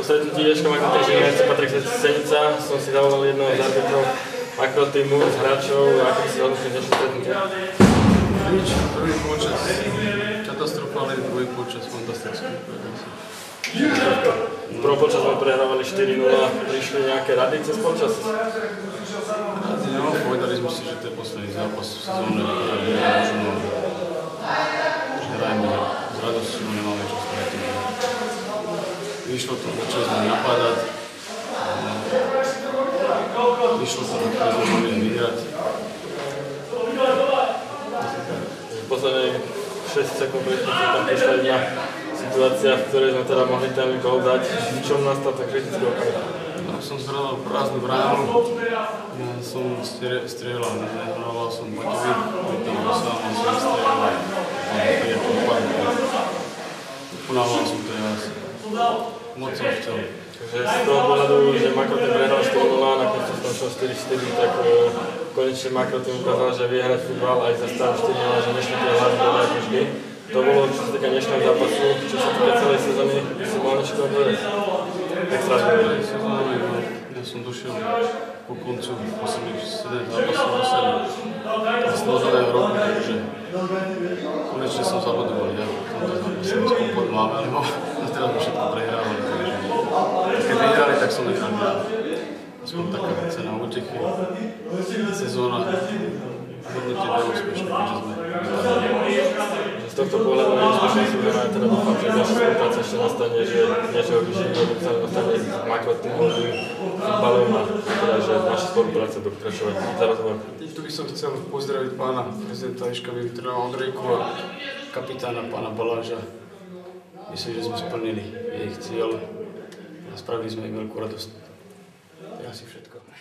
Posledný tiež makrotíženie, Patrik Senica, som si zavolal jednoho z arbitrov makrotímu, z hráčov, ako si hodnotí dnešné stretnutie? Nič, prvý polčas katastrofálny, druhý polčas fantastický. V prvom polčas sme prehrávali 4-0, prišli nejaké rady cez polčas? Rady nemám, povedali sme si, že to je posledný zápas v sezóne, ktorý možno hrajeme s radosťou, nemáme čo stratiť. Vyšlo to, začali sme napádať, vyšlo to, že sme mohli vyhrať. V posledných 6 sekúnd tam prišla jedna situácia, v ktorej sme teda mohli ten gól dať. V čom nastal tak kritický okamih? Som zhral prázdnu bránu, som strieľal, nehrával som Baťovi, tam sám som vystrieľal, uponával som to ja moc som chcel. Takže z toho pohľadu, že Makrotým prehral 4-0, nakoniec to skončil 4-4, tak konečne Makrotým ukázal, že vie hrať futbal aj za stav 4-0, že nešli tie hlavy dole ako vždy. To bolo, čo sa týka dnešného zápasu, čo sa týka celej sezóny, by si mohol niečo povedať? Extra zgodili. Ja som došiel po koncu posledných 7 zápasov do sebe. Snažil roku, takže konečne som zabudoval. Ja v tomto zápase komfort máme, ale teraz sme všetko prehrávali. Keď vyhrali, tak som nechal hrať. Aspoň taká cena útechy. Sezóna hodnotí neúspešná, keďže sme vyhrali. Z tohto pohľadu neúspešná sezóna je teda dúfam, že naša spolupráca ešte nastane, že niečo vyženie dostane z makrotímovým futbalom a teda, že naša spolupráca bude pokračovať. Za rozhovor. Tu by som chcel pozdraviť pána prezidenta Iška Viktora Ondrejku a kapitána pána Baláža. Myslím, že sme splnili ich cieľ a spravili sme im veľkú radosť. To je asi všetko.